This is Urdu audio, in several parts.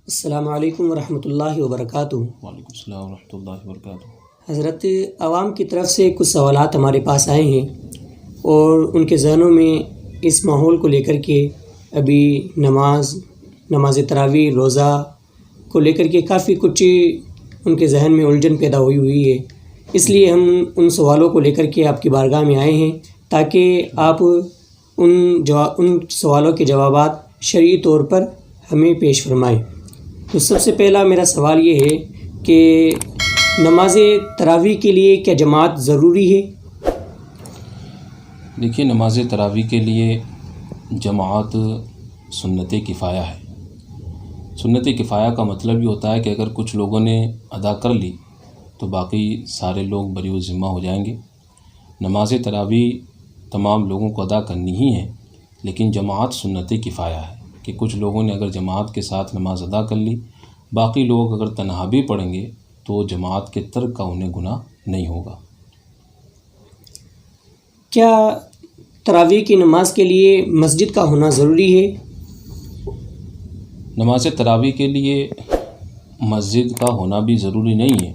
السلام علیکم ورحمۃ اللہ وبرکاتہ۔ وعلیکم السلام ورحمۃ اللہ وبرکاتہ۔ حضرت، عوام کی طرف سے کچھ سوالات ہمارے پاس آئے ہیں اور ان کے ذہنوں میں اس ماحول کو لے کر کے ابھی نماز تراویح، روزہ کو لے کر کے کافی کچھ ان کے ذہن میں الجھن پیدا ہوئی ہے۔ اس لیے ہم ان سوالوں کو لے کر کے آپ کی بارگاہ میں آئے ہیں تاکہ آپ ان سوالوں کے جوابات شرعی طور پر ہمیں پیش فرمائیں۔ تو سب سے پہلا میرا سوال یہ ہے کہ نماز تراویح کے لیے کیا جماعت ضروری ہے؟ دیکھیے، نماز تراویح کے لیے جماعت سنت کفایہ ہے۔ سنت کفایہ کا مطلب یہ ہوتا ہے کہ اگر کچھ لوگوں نے ادا کر لی تو باقی سارے لوگ بری الذمہ ہو جائیں گے۔ نماز تراویح تمام لوگوں کو ادا کرنی ہی ہے، لیکن جماعت سنت کفایہ ہے کہ کچھ لوگوں نے اگر جماعت کے ساتھ نماز ادا کر لی، باقی لوگ اگر تنہا بھی پڑھیں گے تو جماعت کے ترک کا انہیں گناہ نہیں ہوگا۔ کیا تراویح کی نماز کے لیے مسجد کا ہونا ضروری ہے؟ نماز تراویح کے لیے مسجد کا ہونا بھی ضروری نہیں ہے۔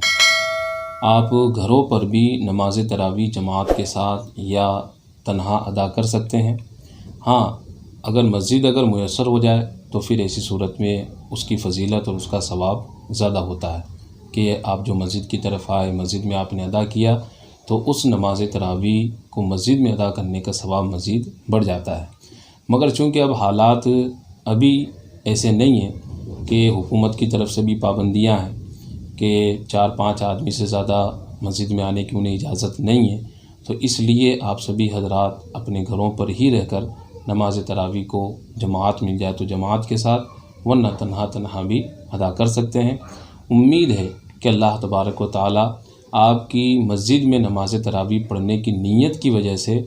آپ گھروں پر بھی نماز تراویح جماعت کے ساتھ یا تنہا ادا کر سکتے ہیں۔ ہاں، اگر مسجد میسر ہو جائے تو پھر ایسی صورت میں اس کی فضیلت اور اس کا ثواب زیادہ ہوتا ہے کہ آپ جو مسجد کی طرف آئے، مسجد میں آپ نے ادا کیا تو اس نماز تراویح کو مسجد میں ادا کرنے کا ثواب مزید بڑھ جاتا ہے۔ مگر چونکہ اب حالات ابھی ایسے نہیں ہیں کہ حکومت کی طرف سے بھی پابندیاں ہیں کہ 4-5 آدمی سے زیادہ مسجد میں آنے کی انہیں اجازت نہیں ہے، تو اس لیے آپ سبھی حضرات اپنے گھروں پر ہی رہ کر نماز تراویح کو جماعت مل جائے تو جماعت کے ساتھ، ورنہ تنہا بھی ادا کر سکتے ہیں۔ امید ہے کہ اللہ تبارک و تعالی آپ کی مسجد میں نماز تراویح پڑھنے کی نیت کی وجہ سے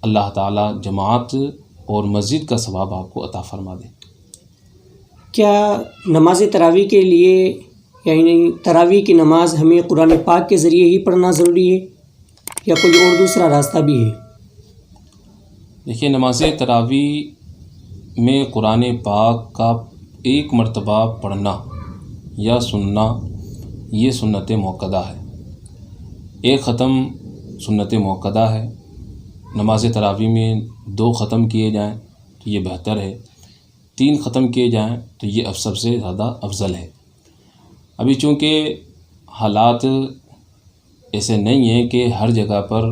اللہ تعالی جماعت اور مسجد کا ثواب آپ کو عطا فرما دے۔ کیا نماز تراویح کے لیے یعنی تراویح کی نماز ہمیں قرآن پاک کے ذریعے ہی پڑھنا ضروری ہے یا کوئی اور دوسرا راستہ بھی ہے؟ دیکھیے، نماز تراویح میں قرآن پاک کا ایک مرتبہ پڑھنا یا سننا یہ سنت موقدہ ہے۔ ایک ختم سنت موقدہ ہے۔ نماز تراویح میں 2 ختم کیے جائیں تو یہ بہتر ہے، 3 ختم کیے جائیں تو یہ سب سے زیادہ افضل ہے۔ ابھی چونکہ حالات ایسے نہیں ہیں کہ ہر جگہ پر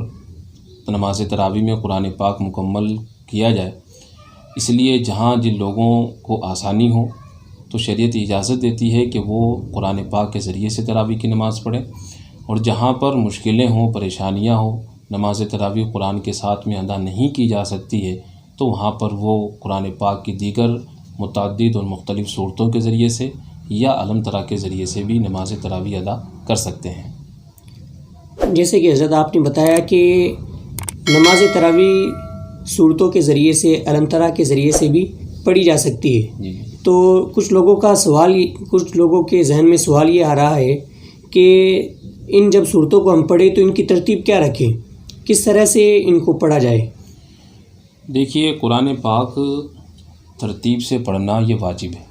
نماز تراویح میں قرآن پاک مکمل کیا جائے، اس لیے جہاں جن لوگوں کو آسانی ہو تو شریعت اجازت دیتی ہے کہ وہ قرآن پاک کے ذریعے سے تراویح کی نماز پڑھیں، اور جہاں پر مشکلیں ہوں، پریشانیاں ہوں، نماز تراویح قرآن کے ساتھ میں ادا نہیں کی جا سکتی ہے، تو وہاں پر وہ قرآن پاک کی دیگر متعدد اور مختلف صورتوں کے ذریعے سے یا علم ترا کے ذریعے سے بھی نماز تراویح ادا کر سکتے ہیں۔ جیسے کہ حضرت آپ نے بتایا کہ نماز تراویح صورتوں کے ذریعے سے، علم ترا کے ذریعے سے بھی پڑھی جا سکتی ہے، جی، تو کچھ لوگوں کے ذہن میں سوال یہ آ رہا ہے کہ ان جب صورتوں کو ہم پڑھیں تو ان کی ترتیب کیا رکھیں، کس طرح سے ان کو پڑھا جائے؟ دیکھیے، قرآن پاک ترتیب سے پڑھنا یہ واجب ہے۔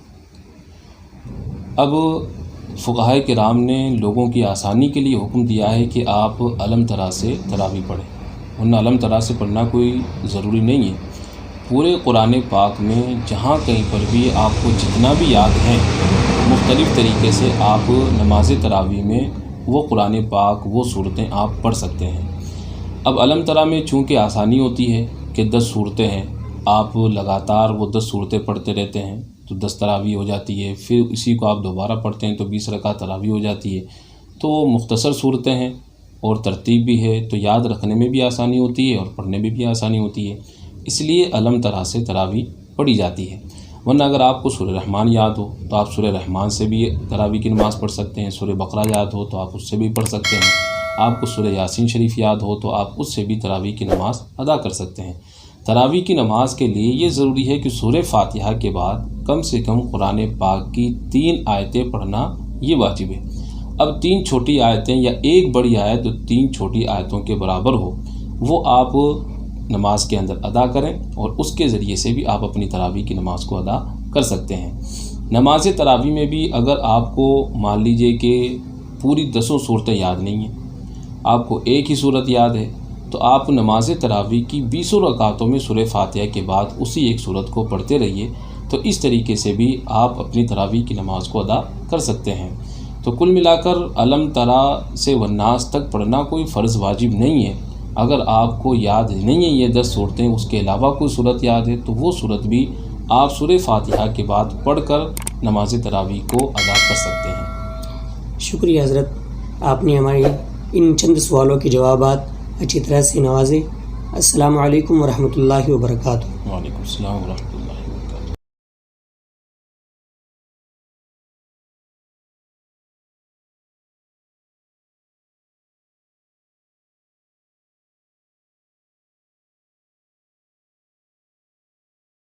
اب فقہائے کرام نے لوگوں کی آسانی کے لیے حکم دیا ہے کہ آپ علم ترا سے تراویح پڑھیں، ورنہ علم ترا سے پڑھنا کوئی ضروری نہیں ہے۔ پورے قرآن پاک میں جہاں کہیں پر بھی آپ کو جتنا بھی یاد ہے، مختلف طریقے سے آپ نماز تراویح میں وہ قرآن پاک، وہ صورتیں آپ پڑھ سکتے ہیں۔ اب علم ترا میں چونکہ آسانی ہوتی ہے کہ 10 صورتیں ہیں، آپ لگاتار وہ 10 صورتیں پڑھتے رہتے ہیں تو 10 تراویح ہو جاتی ہے، پھر اسی کو آپ دوبارہ پڑھتے ہیں تو 20 رکعت تراویح ہو جاتی ہے۔ تو مختصر صورتیں ہیں اور ترتیب بھی ہے، تو یاد رکھنے میں بھی آسانی ہوتی ہے اور پڑھنے میں بھی آسانی ہوتی ہے، اس لیے علم ترا سے تراویح پڑھی جاتی ہے۔ ورنہ اگر آپ کو سورہ رحمان یاد ہو تو آپ سورہ رحمان سے بھی تراویح کی نماز پڑھ سکتے ہیں، سورہ بقرہ یاد ہو تو آپ اس سے بھی پڑھ سکتے ہیں، آپ کو سورہ یاسین شریف یاد ہو تو آپ اس سے بھی تراویح کی نماز ادا کر سکتے ہیں۔ تراویح کی نماز کے لیے یہ ضروری ہے کہ سورہ فاتحہ کے بعد کم سے کم قرآن پاک کی 3 آیتیں پڑھنا یہ واجب ہے۔ اب 3 چھوٹی آیتیں یا ایک بڑی آیت جو 3 چھوٹی آیتوں کے برابر ہو، وہ آپ نماز کے اندر ادا کریں اور اس کے ذریعے سے بھی آپ اپنی تراویح کی نماز کو ادا کر سکتے ہیں۔ نماز تراویح میں بھی اگر آپ کو مان لیجئے کہ پوری 10 صورتیں یاد نہیں ہیں، آپ کو ایک ہی صورت یاد ہے، تو آپ نماز تراویح کی 20 رکعتوں میں سورہ فاتحہ کے بعد اسی ایک صورت کو پڑھتے رہیے، تو اس طریقے سے بھی آپ اپنی تراویح کی نماز کو ادا کر سکتے ہیں۔ تو کل ملا کر علم ترا سے والناس تک پڑھنا کوئی فرض واجب نہیں ہے۔ اگر آپ کو یاد نہیں ہے یہ 10 صورتیں، اس کے علاوہ کوئی صورت یاد ہے تو وہ صورت بھی آپ سورہ فاتحہ کے بعد پڑھ کر نماز تراویح کو ادا کر سکتے ہیں۔ شکریہ حضرت، آپ نے ہماری ان چند سوالوں کے جوابات اچھی طرح سے نوازے۔ السلام علیکم ورحمۃ اللہ وبرکاتہ۔ وعلیکم السلام ورحمۃ اللہ۔